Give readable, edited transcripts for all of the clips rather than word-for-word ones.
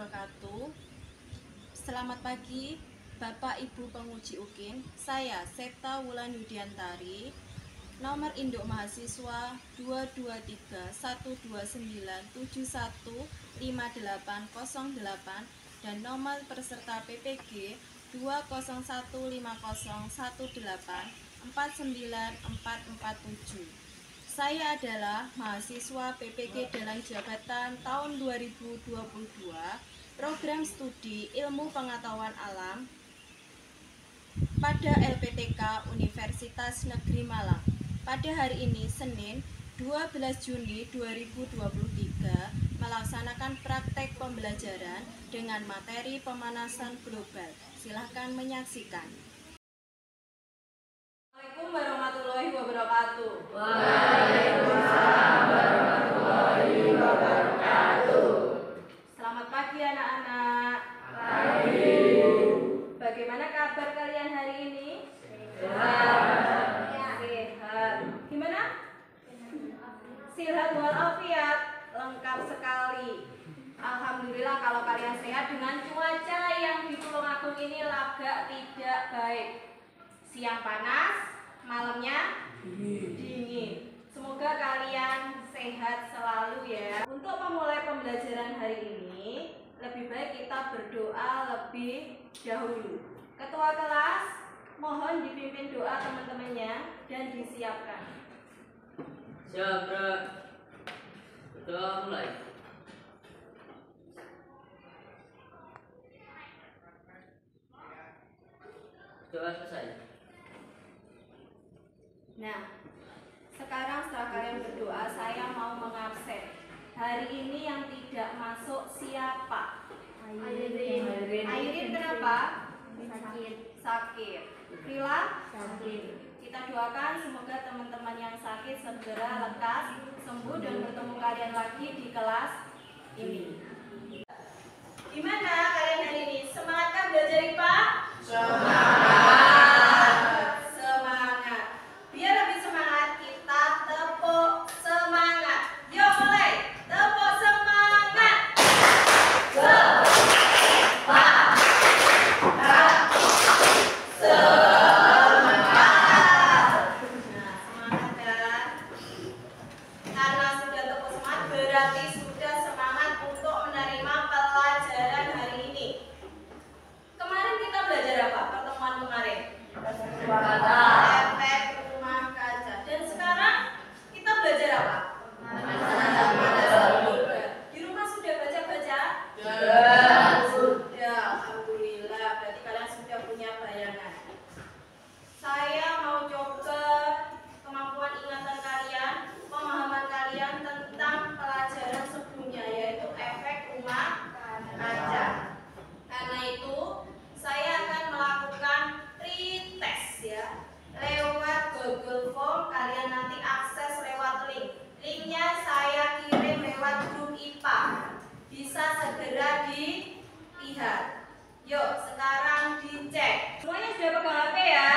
wabarakatuh. Selamat pagi Bapak Ibu penguji UKIN. Saya Septa Wulan Yudiantari, nomor induk mahasiswa 223.129715808 dan nomor peserta PPG 2015018494447. Saya adalah mahasiswa PPG Dalam Jabatan tahun 2022, program studi Ilmu Pengetahuan Alam pada LPTK Universitas Negeri Malang. Pada hari ini, Senin 12 Juni 2023, melaksanakan praktek pembelajaran dengan materi pemanasan global. Silahkan menyaksikan. Assalamualaikum warahmatullahi wabarakatuh. Waalaikumsalam warahmatullahi wabarakatuh. Selamat pagi anak-anak. Pagi. Bagaimana kabar kalian hari ini? Sehat. Sehat. Gimana? Sehat walafiat. Lengkap sekali. Alhamdulillah kalau kalian sehat dengan cuaca yang di Tulungagung ini agak tidak baik. Siang panas, malamnya dingin. Semoga kalian sehat selalu ya. Untuk memulai pembelajaran hari ini, lebih baik kita berdoa lebih dahulu. Ketua kelas, mohon dipimpin doa teman-temannya dan disiapkan. Siap, Bro. Doa mulai. Doa selesai. Nah, sekarang setelah kalian berdoa, saya mau mengabsen. Hari ini yang tidak masuk siapa? Airin kenapa? Sakit. Rila? Kita doakan semoga teman-teman yang sakit segera lekas sembuh dan bertemu kalian lagi di kelas ini. Gimana kalian hari ini? Semangat kan belajar IPA? Semangat. Biar lebih semangat, kita tepuk semangat. Yuk mulai, tepuk semangat. Karena sudah tepuk semangat, berarti sudah semangat untuk menerima pelajaran hari ini. Kemarin kita belajar apa? Pertemuan kemarin. Efek rumah kaca. Dan sekarang kita belajar apa? Di rumah sudah baca-baca? Sudah, alhamdulillah. Berarti kalian sudah punya bayangan. Saya mau coba kemampuan ingatan kalian, pemahaman kalian tentang pelajaran sebelumnya, yaitu efek rumah kaca. Karena itu, saya akan melakukan pretest ya, lewat Google Form. Kalian nanti akses lewat link. Linknya saya kirim lewat grup IPA. Bisa segera dilihat. Yuk, sekarang dicek. Semuanya sudah pegang HP ya?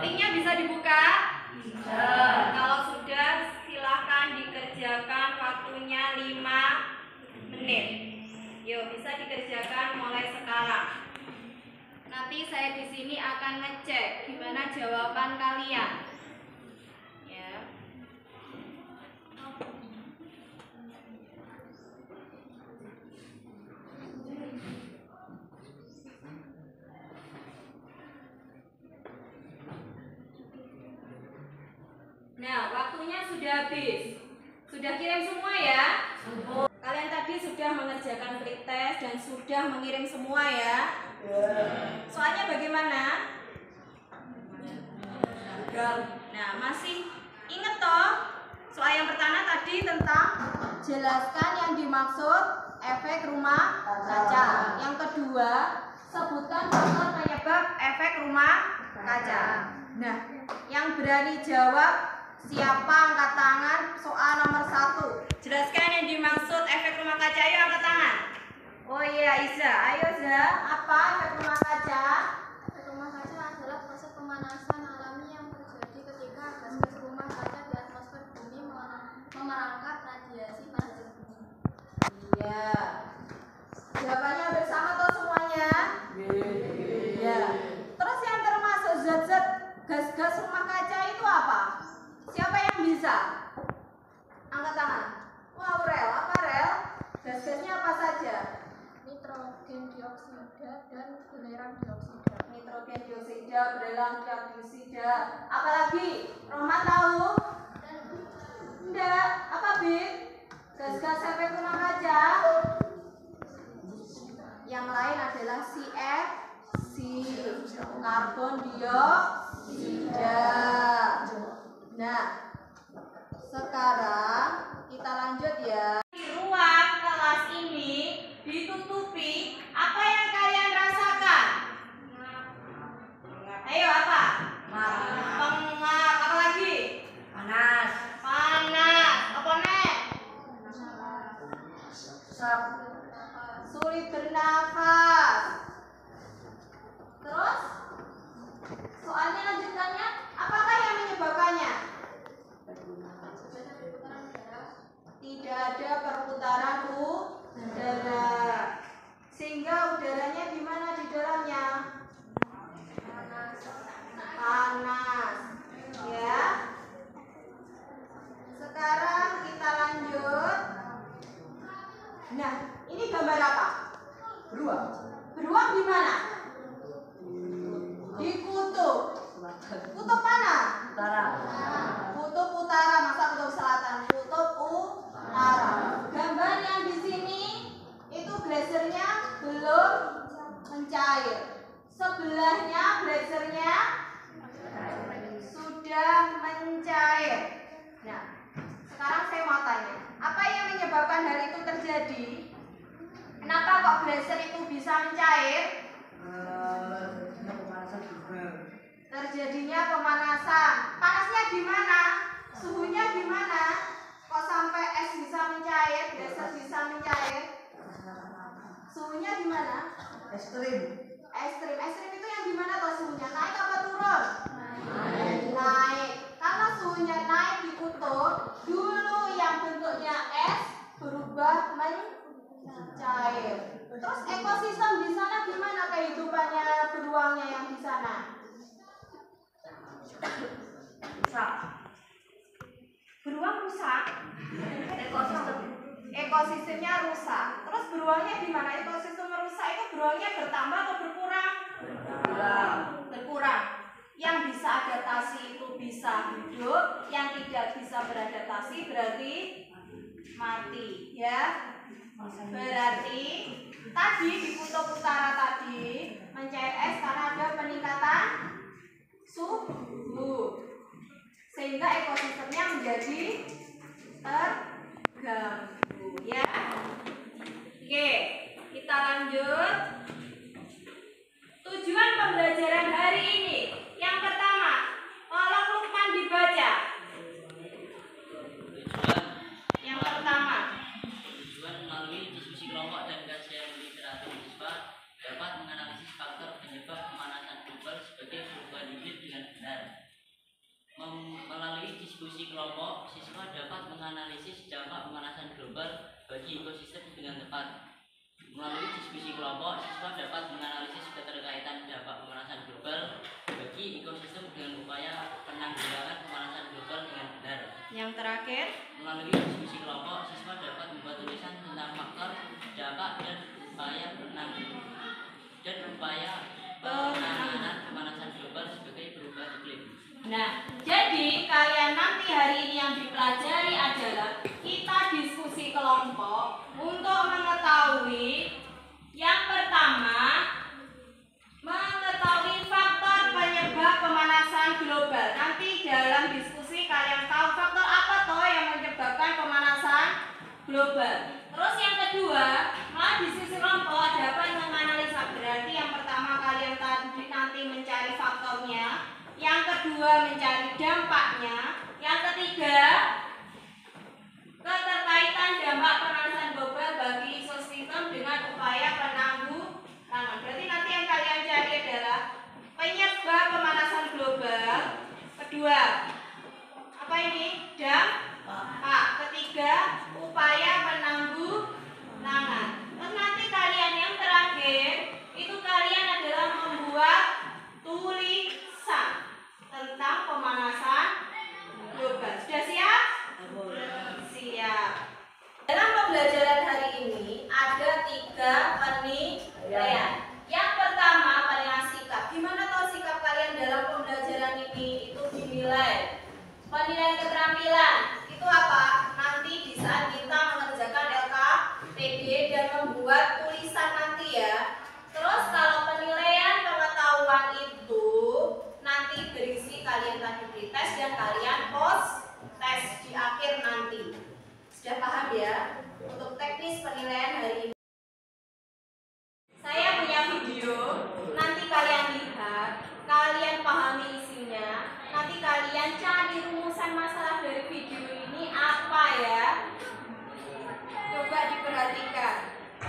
Linknya bisa dibuka? Kalau sudah, silahkan dikerjakan, waktunya 5 menit. Yuk, bisa dikerjakan mulai sekarang. Nanti saya di sini akan ngecek gimana jawaban kalian. Ya. Nah, waktunya sudah habis. Sudah kirim semua ya? Kalian tadi sudah mengerjakan pretest dan sudah mengirim semua ya? Soalnya bagaimana? Nah, masih inget toh? Soal yang pertama tadi tentang jelaskan yang dimaksud efek rumah kaca. Yang kedua, sebutkan faktor penyebab efek rumah kaca. Nah, yang berani jawab siapa angkat tangan soal nomor 1. Jelaskan yang dimaksud efek rumah kaca. Ayo angkat tangan. Oh iya, Iza. Ayo Iza, apa efek rumah kaca? Efek rumah kaca adalah proses pemanasan alami yang terjadi ketika gas-gas rumah kaca di atmosfer bumi memerangkap radiasi panas bumi. Iya. belang geosida. Apalagi? Rohmat tahu? Enggak. Apa Bin? Gas-gas efek rumah kaca. Yang lain adalah CFC, karbon dioksida. Nah, sekarang kita lanjut ya. Di ruang kelas ini ditutupi, apa yang kalian rasakan? Ayo apa? Pengap. Apa lagi? Panas. Panas. Apa nek? Sap. Sulit bernafas. Terus soalnya lanjutannya, apakah yang menyebabkannya? Tidak ada perputaran udara, sehingga udaranya gimana di dalamnya? Panas. Ya. Sekarang kita lanjut. Nah, ini gambar apa? Beruang. Beruang di mana? Di kutub. Kutub mana? Utara. Kutub utara, masa kutub selatan? Kutub utara. Gambar yang di sini itu glasiernya belum mencair. Sebelahnya glasiernya sudah mencair. Nah, sekarang saya mau tanya, apa yang menyebabkan hal itu terjadi? Kenapa kok glasier itu bisa mencair? Terjadinya pemanasan. Panasnya gimana? Suhunya gimana? Kok sampai es bisa mencair, glasier bisa mencair? Suhunya gimana? Ekstrim. Ekstrim. Ekstrim itu yang gimana toh suhunya? Naik apa turun? Naik. Karena suhunya naik di kutub, dulu yang bentuknya es berubah mencair. Terus ekosistem di sana gimana kehidupannya beruangnya yang di sana? Rusak. Beruang rusak. Ekosistemnya rusak. Terus beruangnya gimana? Ekosistem rusak itu beruangnya bertambah atau berkurang? Berkurang. Yang bisa adaptasi itu bisa hidup, yang tidak bisa beradaptasi berarti mati, ya. Berarti tadi di kutub utara tadi mencair es karena ada peningkatan suhu, sehingga ekosistemnya menjadi terganggu, ya. Oke, kita lanjut. Tujuan pembelajaran hari ini. Yang pertama, tolong Lukman dibaca. Yang pertama, Tujuan melalui diskusi kelompok dan kajian literatur siswa dapat menganalisis faktor penyebab pemanasan global sebagai perubahan iklim dengan benar. Melalui diskusi kelompok, siswa dapat menganalisis dampak pemanasan global bagi ekosistem dengan tepat. Melalui diskusi kelompok, siswa dapat menganalisis keterkaitan dampak pemanasan global bagi ekosistem dengan upaya penanggulangan pemanasan global dengan benar. yang terakhir, Melalui diskusi kelompok, siswa dapat membuat tulisan tentang faktor, dampak, dan upaya penanganan pemanasan global sebagai perubahan iklim. nah, jadi kalian nanti hari ini yang dipelajari adalah kita diskusi kelompok untuk mengetahui yang pertama, mengetahui faktor penyebab pemanasan global. Nanti dalam diskusi kalian tahu faktor apa toh yang menyebabkan pemanasan global. Terus yang kedua, diskusi kelompok dapat menganalisa. Berarti yang pertama kalian tadi nanti mencari faktornya, yang kedua mencari dampaknya, yang ketiga keterkaitan dampak pemanasan global bagi ekosistem dengan upaya penanggulangan. Berarti nanti yang kalian cari adalah penyebab pemanasan global, kedua apa ini? Dampak, ketiga upaya penanggulangan.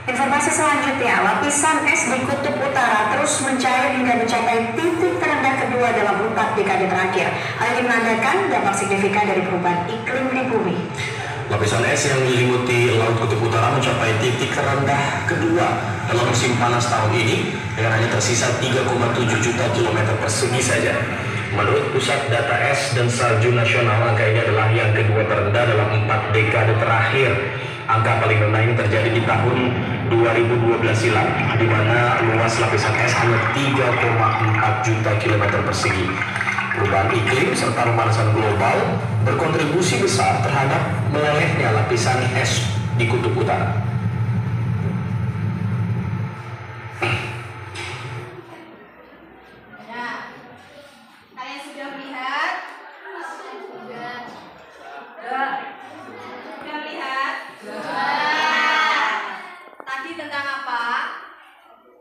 Informasi selanjutnya, lapisan es di Kutub Utara terus mencair hingga mencapai titik terendah kedua dalam 4 dekade terakhir. Hal ini menandakan dampak signifikan dari perubahan iklim di bumi. Lapisan es yang menyelimuti Laut Kutub Utara mencapai titik terendah kedua dalam musim panas tahun ini dengan hanya tersisa 3,7 juta kilometer persegi saja. Menurut Pusat Data Es dan Salju Nasional, angka ini adalah yang kedua terendah dalam 4 dekade terakhir. Angka paling rendah ini terjadi di tahun 2012 silam, di mana luas lapisan es hanya 3,4 juta kilometer persegi. Perubahan iklim serta pemanasan global berkontribusi besar terhadap melelehnya lapisan es di Kutub Utara. Nah, kalian sudah melihat? Sudah melihat? Tadi tentang apa?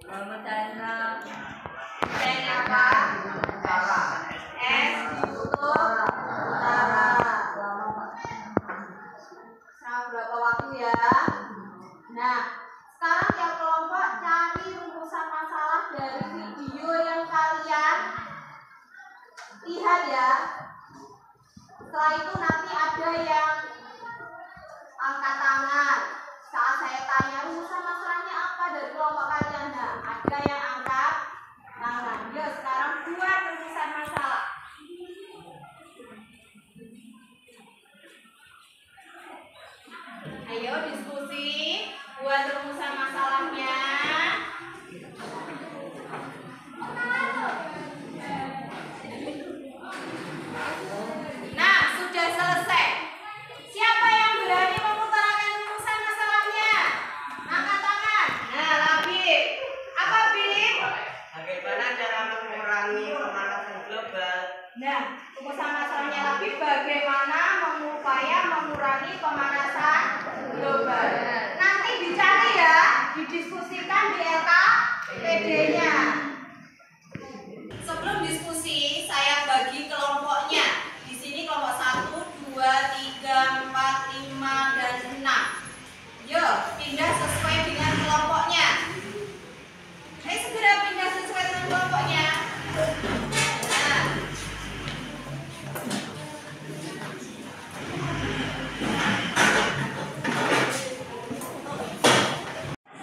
Tentang apa? Es di Kutub Utara. Selama berapa waktu ya? Nah, sekarang tiap kelompok cari rumusan masalah dari video yang kalian lihat ya. Setelah itu nanti ada yang angkat tangan. Saat saya tanya rumusan masalahnya apa dari kelompok kalian, nah ada yang angkat tangan. Yuk sekarang buat rumusan masalah. Ayo diskusi, buat rumusan masalahnya. Nah, sudah selesai. Siapa yang berani mengutarakan rumusan masalahnya? Angkat tangan. Nah, Labib. Apa, Bib? Bagaimana cara mengurangi pemanasan global? Nah, rumusan masalahnya Labib bagaimana upaya mengurangi pemanasan global. Nanti dicari ya, didiskusikan di LKPD-nya. Sebelum diskusi, saya bagi kelompoknya. Di sini kelompok 1, 2, 3, 4, 5, dan 6. Yuk, pindah sesuai dengan kelompoknya. Ayo segera pindah sesuai dengan kelompoknya. Nah.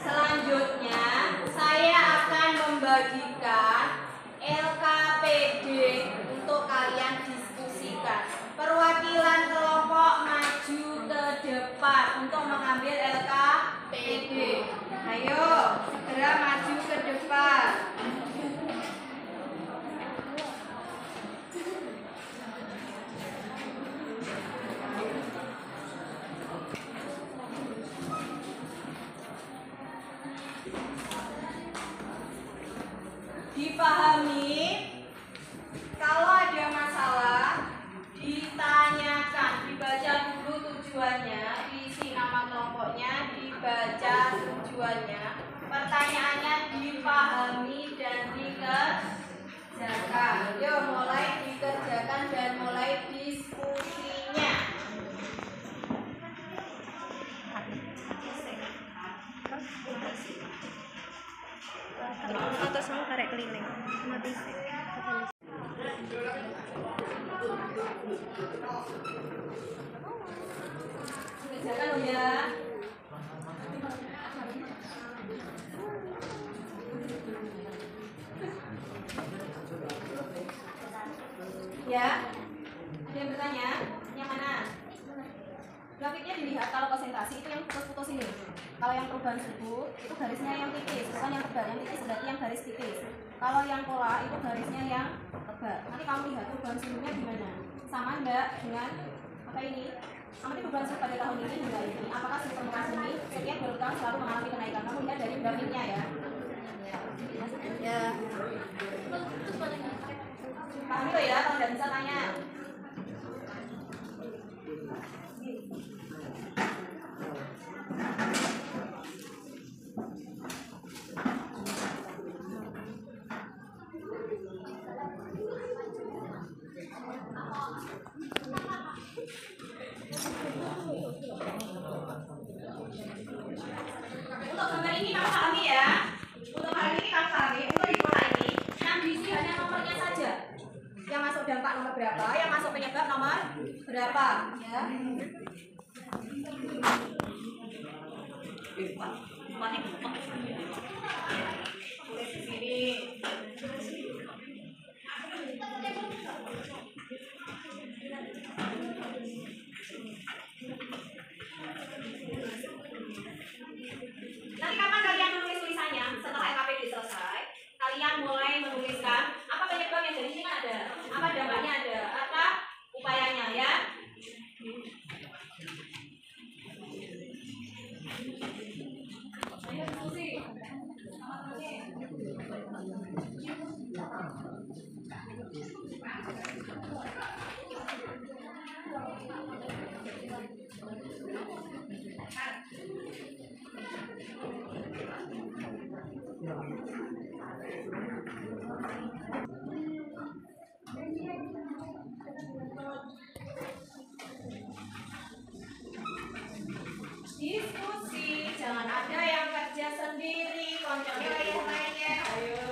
Selanjutnya, saya akan membagikan LKPD untuk kalian diskusikan. Perwakilan kelompok maju ke depan untuk mengambil LKPD. Ayo, segera maju ke depan. Dipahami, kalau ada masalah ditanyakan, dibaca dulu tujuannya, diisi nama kelompoknya, dibaca tujuannya, pertanyaannya dipahami dan dikerjakan. Yuk mulai dikerjakan dan mulai diskusinya. Foto semua karek keliling. Mati. Kerjakan loh ya. Ya, ada yang bertanya? Yang mana? Grafiknya dilihat, kalau konsentrasi itu yang putus-putus ini. Kalau yang perubahan suhu itu garisnya yang tipis, bukan yang tebal. Yang tipis berarti yang garis tipis. Kalau yang pola itu garisnya yang tebal. Nanti kamu lihat perubahan suhunya gimana? Sama enggak dengan apa ini? Amati perubahan suhu pada tahun ini hingga ini. Apakah suhu permukaan bumi setiap bertahun selalu mengalami kenaikan? Kamu lihat dari grafiknya ya. Ya. Paham itu ya, kalau nggak bisa tanya. Untuk gambar ya. Tulis di sini. Nanti kapan kalian menulis tulisannya setelah LKPD selesai, kalian mulai menuliskan apa penyebab yang dari sini kan ada, apa dampaknya ada, apa upayanya ya. Ayo diskusi. Diskusi, jangan ada yang kerja sendiri, konconya lainnya. Ayo.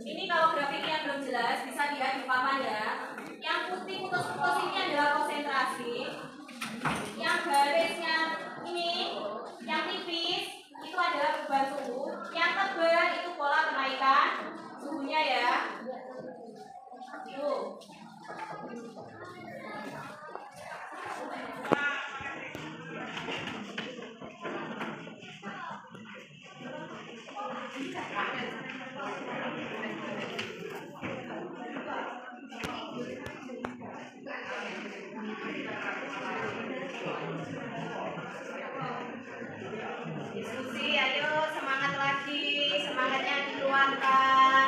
Ini kalau grafiknya belum jelas bisa dilihat di papan ya. Yang putih putus-putus ini adalah konsentrasi. Yang garisnya ini, yang tipis itu adalah perubahan suhu. Yang tebal itu pola kenaikan suhunya ya. Tuh. Diskusi, ayo semangat lagi, semangatnya dikeluarkan.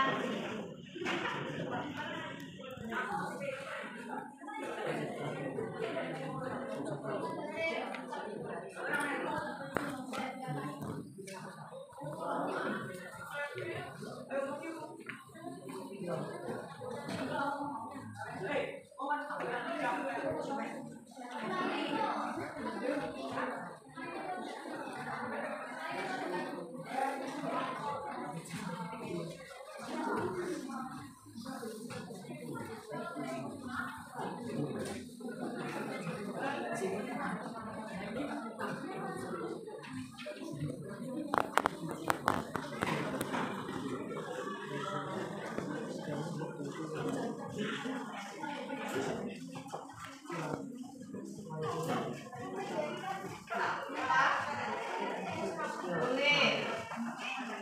Boleh.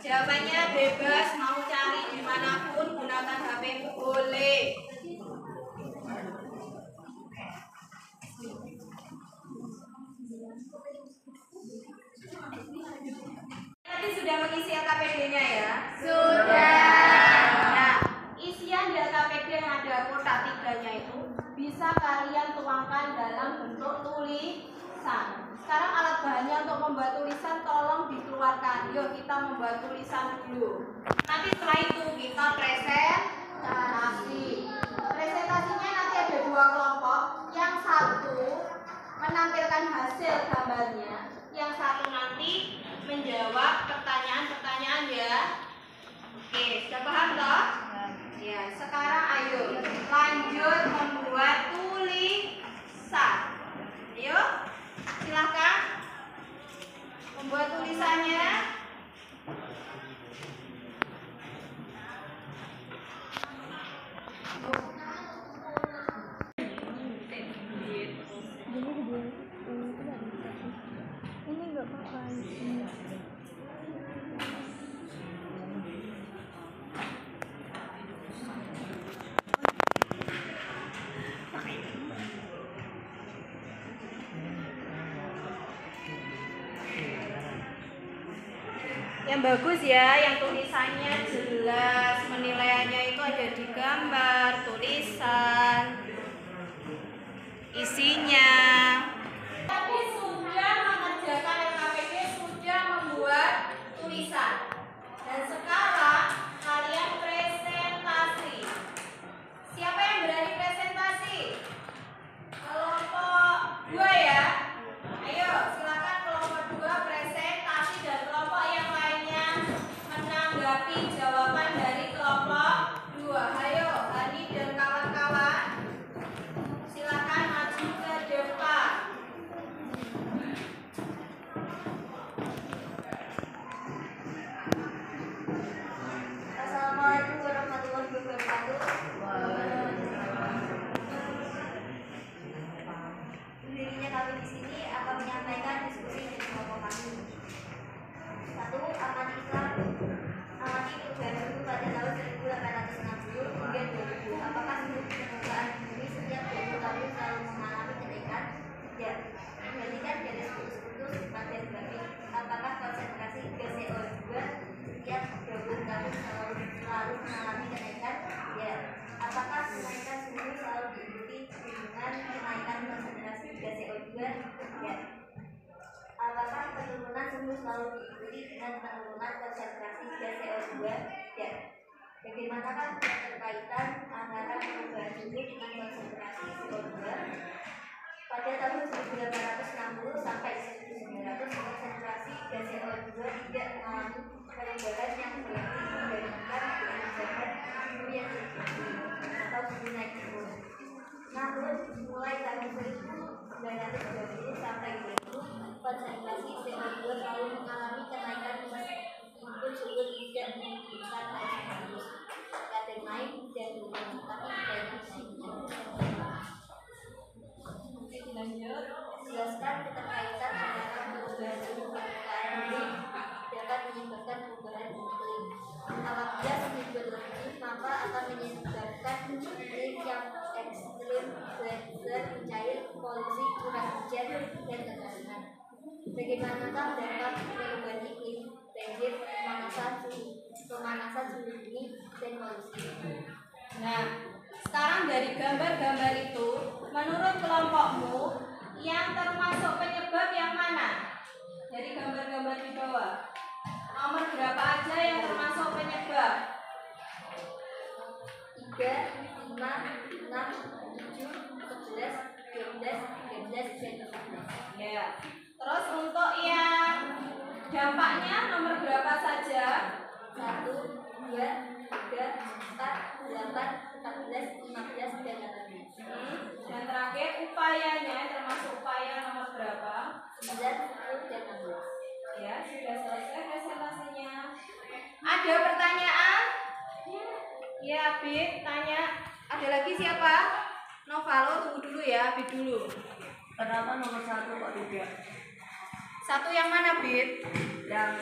Jawabannya bebas, mau cari dimanapun gunakan HP-mu boleh. Tadi sudah mengisi LKPD-nya ya? Sudah. Nah, isian di LKPD yang ada kotak 3-nya itu bisa kalian tuangkan dalam bentuk tulisan. Sekarang alat bahannya untuk membuat tulisan tolong dikeluarkan. Yuk kita membuat tulisan dulu. Nanti setelah itu kita presentasi. Presentasinya nanti ada 2 kelompok. Yang satu menampilkan hasil gambarnya. Yang satu nanti menjawab pertanyaan-pertanyaan ya. Oke, sudah paham toh? Ya, sekarang ayo lanjut membuat tulisan. Ayo, silahkan membuat tulisannya. Ini nggak apa-apa. Yang bagus ya, yang tulisannya jelas, penilaiannya itu ada digambar tulisan isinya. Tadi sudah mengerjakan LKPD, sudah membuat tulisan, dan sekarang kalian presentasi. Siapa yang berani presentasi? Kelompok 2 ya. Ayo silakan kelompok 2 presentasi, dan kelompok yang lainnya menanggapi jawaban dari kelompok 2. Ayo Hani dan kawan-kawan, silakan maju ke depan. Assalamualaikum warahmatullahi wabarakatuh. Berdirinya kami di sini akan menyampaikan diskusi dari kelompok kami. 1. Amati Islam. Amati perubahan suku pada tahun 1860 hingga 2000. Apakah seluruh permukaan bumi setiap 20 tahun selalu mengalami kenaikan? Tidak. Perhatikan garis putus-putus pada grafik. Apakah konsentrasi gas CO2 setiap 20 tahun selalu mengalami kenaikan? Ya. Apakah kenaikan suhu selalu diikuti dengan kenaikan konsentrasi gas CO2? Ya. Apakah penurunan suhu selalu diikuti dengan penurunan konsentrasi gas CO2? Ya. Bagaimanakah keterkaitan antara perubahan suhu dengan konsentrasi CO2? Pada tahun 1860 sampai 1900, konsentrasi gas CO2 tidak mengalami perubahan yang berarti dibandingkan dengan zaman suhu yang tertinggi atau suhu naik turun. Namun, mulai tahun 1920 sampai 2000, konsentrasi CO2 selalu mengalami kenaikan meskipun suhu tidak menunjukkan naik terus. Kadang naik dan turun, tapi tidak signifikan. Lanjut, jelaskan keterkaitan antara perubahan suhu permukaan bumi dapat menyebabkan perubahan iklim. Apabila suhu berlebih, maka akan menyebabkan iklim yang ekstrim, banjir, mencair, polusi, curah hujan, dan kekeringan. Bagaimanakah dampak perubahan iklim, banjir, pemanasan suhu bumi, dan polusi? Nah, sekarang dari gambar-gambar itu, menurut kelompokmu yang termasuk penyebab yang mana? Dari gambar-gambar di bawah, nomor berapa aja yang termasuk penyebab? 3, 5, 6, 7, 11, 12, 13, dan 14. Ya. Terus untuk yang dampaknya nomor berapa saja? 1, 2, 3, 4, 8, 14, 15, dan 18. Dan terakhir upayanya, termasuk upaya nomor berapa? 9, 10, dan 16. Ya, sudah selesai presentasinya. Ada pertanyaan? Ya, Bib, tanya. Ada lagi siapa? Novalo, tunggu dulu ya, Bib dulu. Kenapa nomor 1 kok tidak? 1 yang mana, Bib? Yang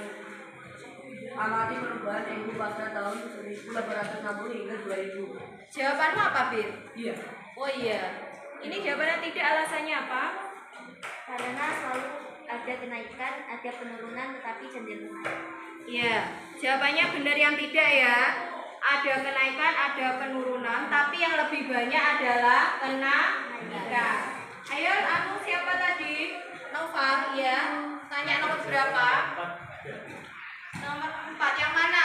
amati perubahan suhu pada tahun 1860 hingga 2000. Jawabanmu apa, Bib? Iya. Oh iya. Ini jawabannya tidak, alasannya apa? Karena selalu ada kenaikan, ada penurunan, tetapi cenderung naik. Iya, jawabannya benar yang tidak ya. Ada kenaikan, ada penurunan, tapi yang lebih banyak adalah kenaikan. Ayo, siapa tadi? Noval, ya. Tanya nomor berapa? Nomor 4, yang mana?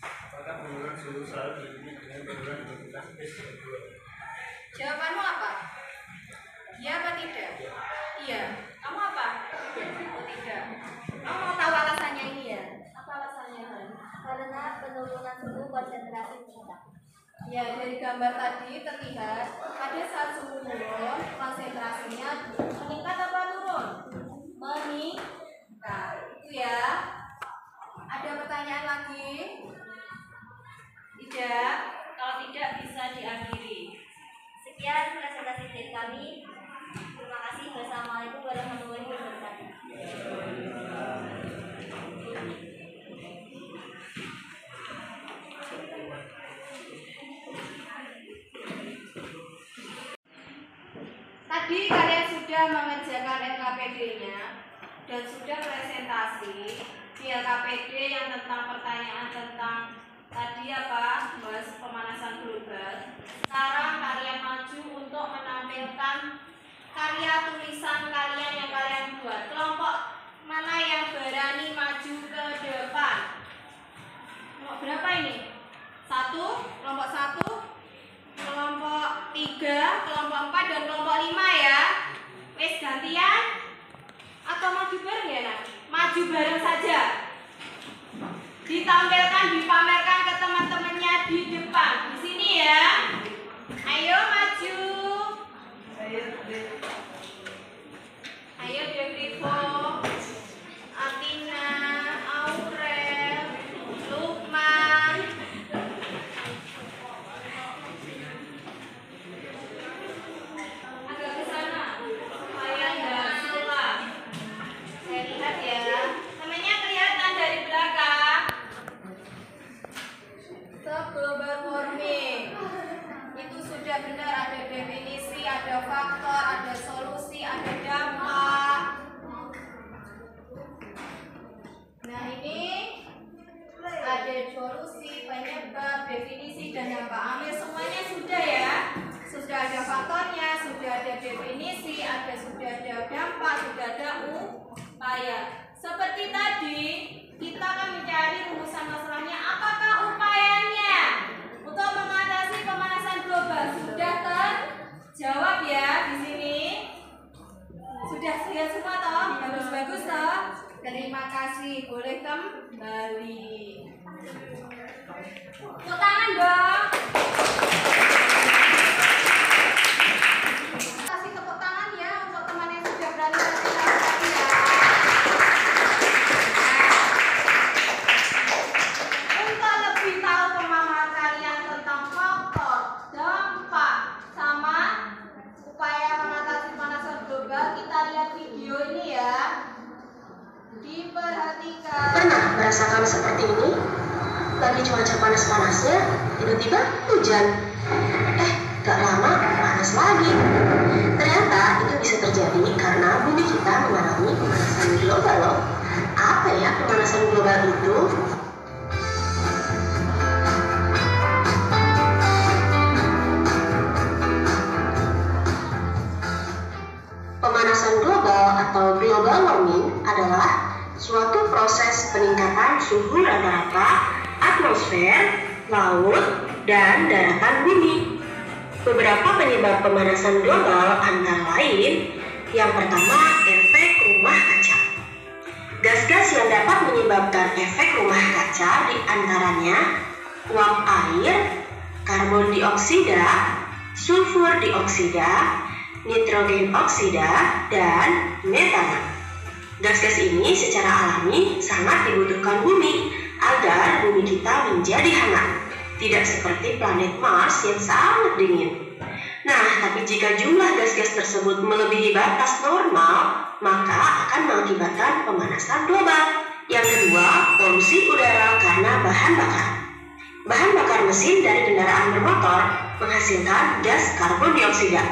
Apakah penurunan suhu selalu diikuti dengan penurunan intensitas gas CO2? Jawabanmu apa? Iya apa tidak? Iya. Kamu apa? Oh, tidak. Kamu mau tahu alasannya ini ya? Apa alasannya? Karena penurunan suhu konsentrasi kita. Ya, dari gambar tadi terlihat pada saat suhu turun, konsentrasinya meningkat apa turun? Meningkat. Itu ya. Ada pertanyaan lagi? Tidak. Kalau tidak bisa diakhiri. Sekian presentasi dari kami. Terima kasih. Wassalamualaikum warahmatullahi wabarakatuh. Tadi kalian sudah mengerjakan LKPD-nya dan sudah presentasi di LKPD yang tentang pertanyaan tentang Tadi apa? Bahas pemanasan global. Sekarang kalian maju untuk menampilkan karya tulisan kalian yang kalian buat. Kelompok mana yang berani maju ke depan? Kelompok berapa ini? 1, kelompok 1, kelompok 3, kelompok 4, dan kelompok 5 ya. Wes gantian? Atau maju bareng ya nak? Maju bareng saja. Ditampilkan, dipamerkan ke teman-temannya di depan. Di sini ya. Ayo maju. Ayo Devivo, Atina, Aurel, Lukman. Agak ke sana. Supaya enggak sulam. Saya lihat ya. Temennya kelihatan dari belakang. Global warming itu sudah benar, ada definisi, ada faktor, ada solusi, ada dampak. Nah ini ada solusi, penyebab, definisi, dan dampak. Ambil semuanya sudah ya. Sudah ada faktornya, sudah ada definisi, sudah ada dampak, sudah ada upaya. Seperti tadi kita akan mencari rumusan masalahnya. Apakah upayanya untuk mengatasi pemanasan global sudah terjawab ya di sini? Sudah lihat semua toh? Bagus-bagus toh? Terima kasih. Boleh kembali. Tepuk tangan dong. Kasih tepuk tangan ya untuk teman yang sudah berani kasih tadi ya. Untuk lebih tahu pemahaman kalian tentang faktor, dampak, sama upaya mengatasi pemanasan global, kita lihat video ini ya. Diperhatikan. Pernah merasakan seperti ini? Lagi cuaca panas-panasnya, tiba-tiba hujan. Gak lama panas lagi. Ternyata itu bisa terjadi karena bumi kita mengalami pemanasan global loh. Apa ya pemanasan global itu? Pemanasan global atau global warming adalah suatu proses peningkatan suhu rata-rata atmosfer, laut, dan daratan bumi. Beberapa penyebab pemanasan global antara lain, yang pertama efek rumah kaca. Gas-gas yang dapat menyebabkan efek rumah kaca diantaranya uap air, karbon dioksida, sulfur dioksida, nitrogen oksida, dan metana. Gas-gas ini secara alami sangat dibutuhkan bumi agar bumi kita menjadi hangat, tidak seperti planet Mars yang sangat dingin. Nah, tapi jika jumlah gas-gas tersebut melebihi batas normal, maka akan mengakibatkan pemanasan global. Yang kedua, polusi udara karena bahan bakar. Bahan bakar mesin dari kendaraan bermotor menghasilkan gas karbon dioksida.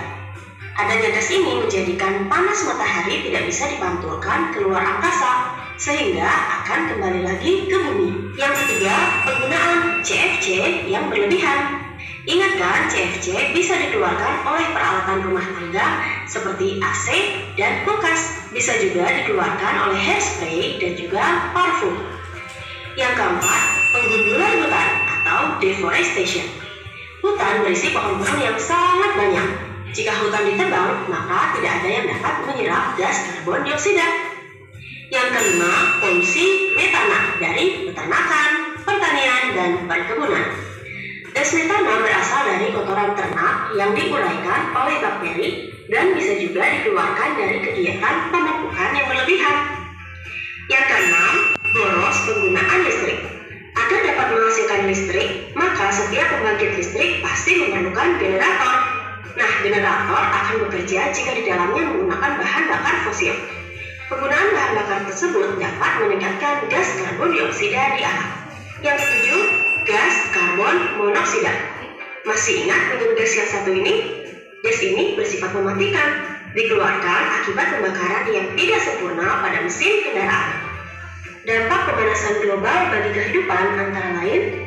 Adanya gas ini menjadikan panas matahari tidak bisa dipantulkan keluar angkasa, sehingga akan kembali lagi ke bumi. Yang ketiga, penggunaan CFC yang berlebihan. Ingat kan, CFC bisa dikeluarkan oleh peralatan rumah tangga seperti AC dan kulkas. Bisa juga dikeluarkan oleh hairspray dan juga parfum. Yang keempat, penggundulan hutan atau deforestation. Hutan berisi pohon-pohon yang sangat banyak. Jika hutan ditebang, maka tidak ada yang dapat menyerap gas karbon dioksida. Yang kelima, polusi metana dari peternakan, pertanian, dan perkebunan. Gas metana berasal dari kotoran ternak yang diuraikan oleh bakteri dan bisa juga dikeluarkan dari kegiatan pemupukan yang berlebihan. Yang keenam, boros penggunaan listrik. Agar dapat menghasilkan listrik, maka setiap pembangkit listrik pasti memerlukan generator. Nah, generator akan bekerja jika di dalamnya menggunakan bahan bakar fosil. Penggunaan bahan bakar tersebut dapat meningkatkan gas karbon dioksida di alam. Yang ketujuh, gas karbon monoksida. Masih ingat dengan gas yang satu ini? Gas ini bersifat mematikan, dikeluarkan akibat pembakaran yang tidak sempurna pada mesin kendaraan. Dampak pemanasan global bagi kehidupan antara lain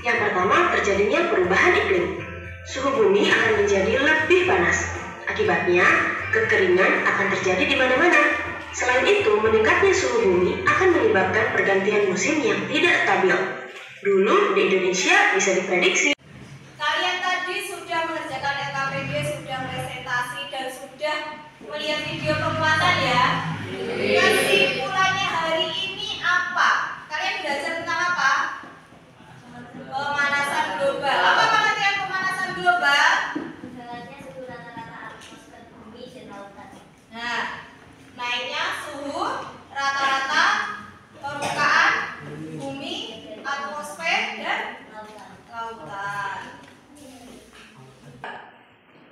Yang pertama, terjadinya perubahan iklim. Suhu bumi akan menjadi lebih panas. Akibatnya, kekeringan akan terjadi di mana-mana. Selain itu, meningkatnya suhu bumi akan menyebabkan pergantian musim yang tidak stabil. Dulu di Indonesia bisa diprediksi. Kalian tadi sudah mengerjakan LKPD, sudah presentasi, dan sudah melihat video penguatan ya. Kesimpulannya hari ini apa? Kalian belajar tentang apa? Pemanasan global. Apa pengertian pemanasan global? Jalannya suhu rata-rata atmosfer bumi dan lautan. Nah, naiknya suhu rata-rata permukaan bumi, atmosfer, dan lautan.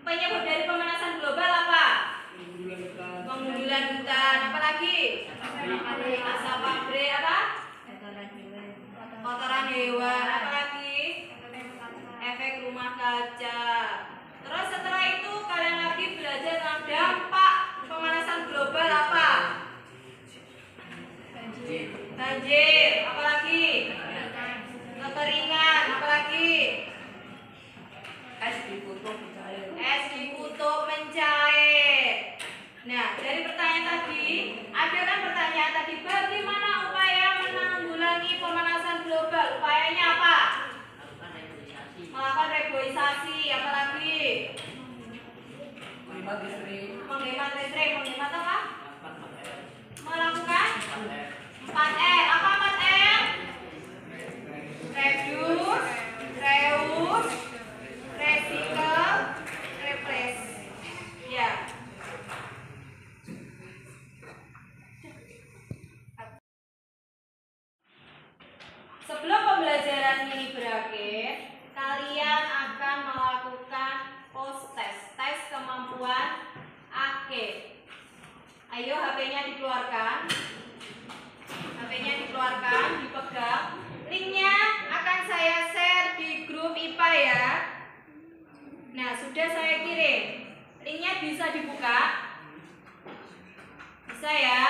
Penyebab dari pemanasan global apa? Penggundulan hutan. Apa lagi? Asap pabrik apa? Kotoran hewan. Apa lagi? Efek rumah kaca. Terus setelah itu kalian lagi belajar tentang dampak pemanasan global apa? Banjir. Apa lagi? Kekeringan. Apa lagi? Es di kutub mencair. Es di kutub mencair. Nah, dari pertanyaan tadi, ada kan pertanyaan tadi, bagaimana upaya menanggulangi pemanasan global? Upayanya apa? Melakukan reboisasi. Apa lagi? Menghemat listrik. Menghemat listrik. Menghemat apa? Melakukan 4R. Apa 4R? Reduce, reuse, recycle, replace. Ya. Sebelum pembelajaran ini berakhir, kalian akan melakukan post-test, tes kemampuan akhir. Ayo HP-nya dikeluarkan. HP-nya dikeluarkan, dipegang. Linknya akan saya share di grup IPA ya. Nah, sudah saya kirim. Linknya bisa dibuka. Bisa ya?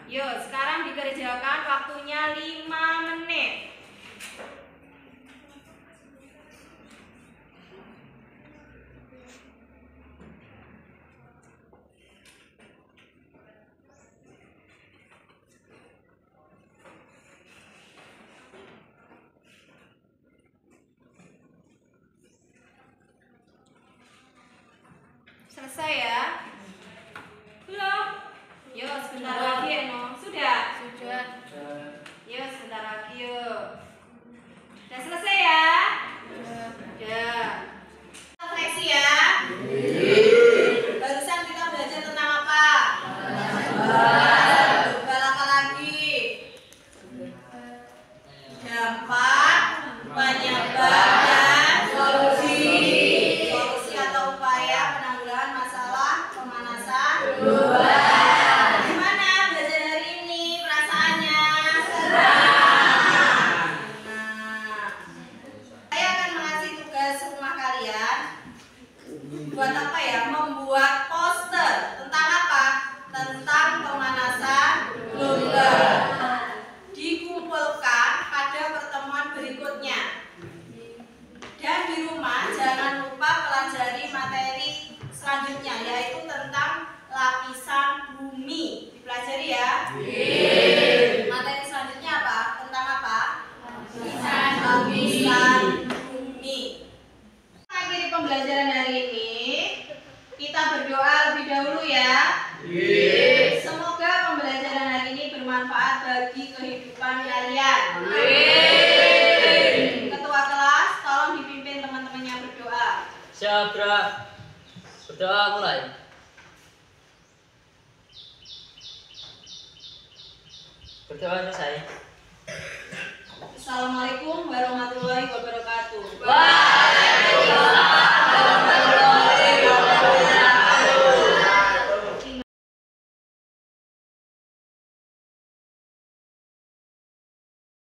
Yuk, sekarang dikerjakan, waktunya 5 menit. Selesai ya? Belum? Yuk, sebentar lagi Eno. Sudah? Sudah. Yuk, sebentar lagi yuk. Sudah selesai ya? Sudah. Kita seleksi ya? Barusan kita belajar tentang apa? Global. Apa lagi? Dampak, penyebab, dan solusi. Solusi atau upaya penanggulangan masalah pemanasan global. Gimana belajar hari ini perasaannya? Senang. Nah, saya akan mengasih tugas rumah kalian. Buat apa ya? Membuat poster. Tentang apa? Tentang pemanasan global. Dikumpulkan pada pertemuan berikutnya. Dan di rumah jangan lupa pelajari materi selanjutnya, yaitu tentang lapisan bumi. Dipelajari ya. Materi selanjutnya apa? Tentang apa? Lapisan bumi. Akhiri pembelajaran hari ini, kita berdoa lebih dahulu ya. Semoga pembelajaran hari ini bermanfaat bagi kehidupan kalian. Ketua kelas, tolong dipimpin teman-temannya berdoa. Siap, Bra. Berdoa mulai. Berdoa selesai. Assalamualaikum warahmatullahi wabarakatuh.